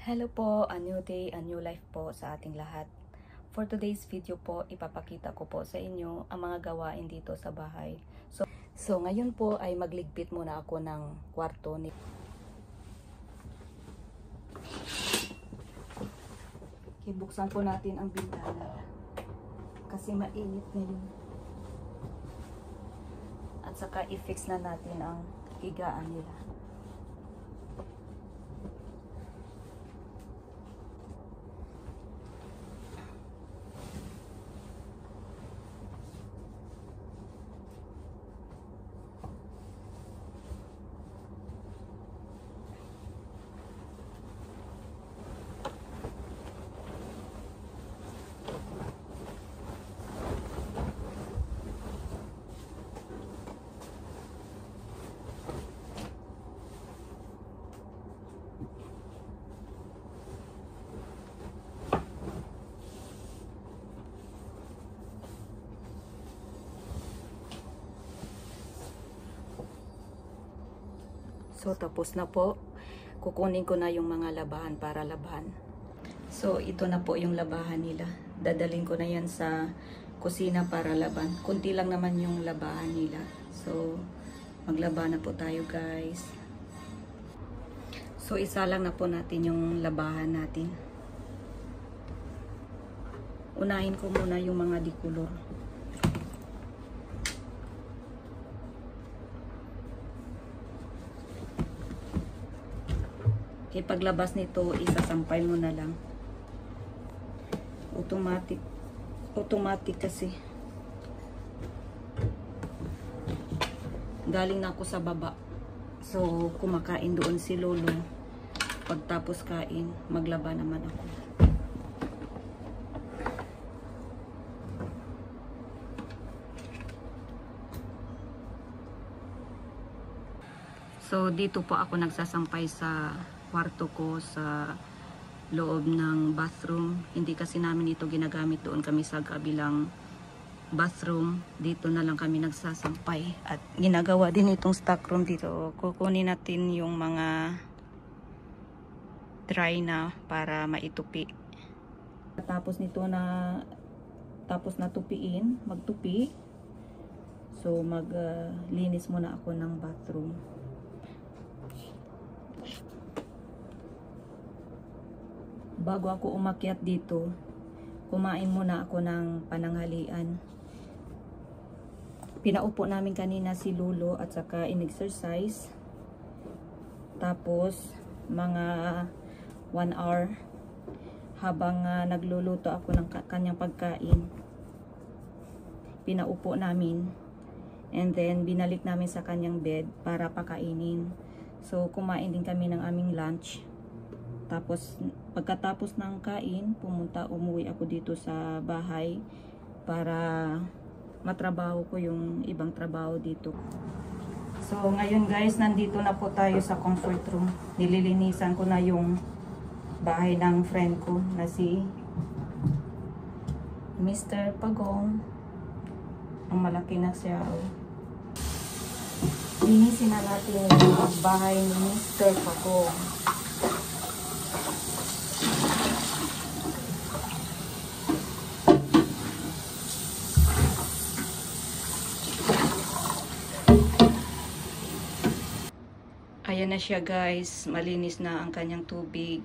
Hello po, a new day, a new life po sa ating lahat. For today's video po, ipapakita ko po sa inyo ang mga gawain dito sa bahay. So ngayon po ay magligpit muna ako ng kwarto ni. Buksan po natin ang bintana kasi mainit ngayon. At saka i-fix na natin ang higaan nila. So tapos na po, kukunin ko na yung mga labahan para labahan. So ito na po yung labahan nila. Dadalhin ko na yan sa kusina para laban. Kunti lang naman yung labahan nila. So maglaba na po tayo guys. So isa lang na po natin yung labahan natin. Unahin ko muna yung mga dikulor. Okay, paglabas nito, isasampay mo na lang. Automatic kasi. Galing na ako sa baba. So, kumakain doon si Lolo. Pagtapos kain, maglaba naman ako. So, dito po ako nagsasampay sa kwarto ko sa loob ng bathroom. Hindi kasi namin ito ginagamit, doon kami sa kabilang bathroom. Dito na lang kami nagsasampay. At ginagawa din itong stock room dito. Kukunin natin yung mga dry na para maitupi. Tapos nito na tapos na tupiin, magtupi. So maglinis muna ako ng bathroom. Bago ako umakyat dito, kumain muna ako ng pananghalian. Pinaupo namin kanina si Lolo at saka in-exercise. Tapos, mga 1 hour habang nagluluto ako ng kanyang pagkain. Pinaupo namin. And then, binalik namin sa kanyang bed para pakainin. So, kumain din kami ng aming lunch. Tapos, pagkatapos ng kain, umuwi ako dito sa bahay para matrabaho ko yung ibang trabaho dito. So, ngayon guys, nandito na po tayo sa comfort room. Nililinisan ko na yung bahay ng friend ko na si Mr. Pagong. Ang malaki na siya. Linisin na natin yung bahay ni Mr. Pagong. Ayan na siya guys, malinis na ang kanyang tubig.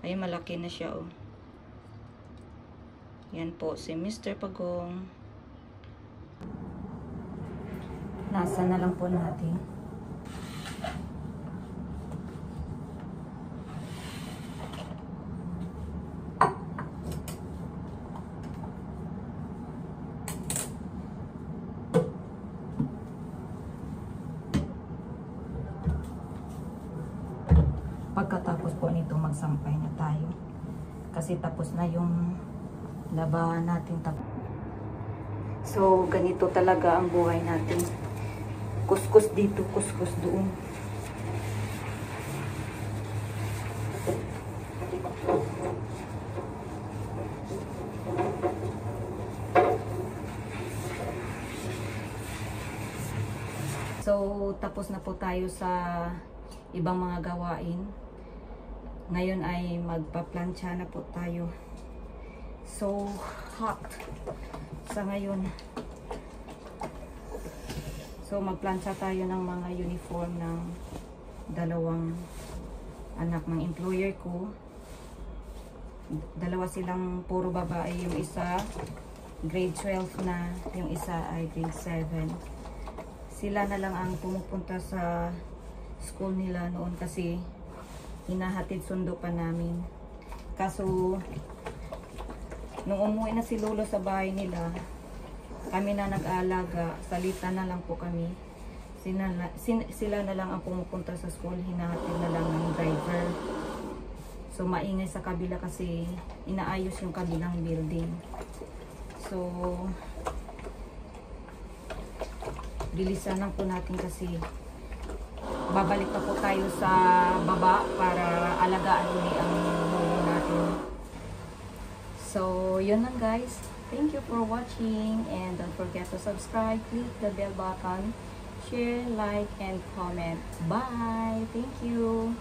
Ay malaki na siya oh. Yan po si Mr. Pagong. Nasa na lang po natin. Pagkatapos po nito, magsampay na tayo. Kasi tapos na yung labahan natin. So, ganito talaga ang buhay natin. Kuskus dito, kuskus doon. So, tapos na po tayo sa ibang mga gawain. Ngayon ay magpa-plancha na po tayo. So hot sa ngayon. So magplancha tayo ng mga uniform ng dalawang anak ng employer ko. Dalawa silang puro babae. Yung isa grade 12 na, yung isa ay grade 7. Sila na lang ang pumupunta sa school nila noon kasi hinahatid sundo pa namin. Kaso nung umuwi na si Lolo sa bahay nila, kami na nag-aalaga, salita na lang po kami. Sila na lang ang pumupunta sa school, hinahatid na lang ng driver. So maingay sa kabila kasi inaayos yung kabilang building. So bilisan lang po natin kasi babalik pa po tayo sa baba para alagaan ulit ang Lolo natin. So yun lang guys. Thank you for watching and don't forget to subscribe, click the bell button, share, like, and comment. Bye! Thank you!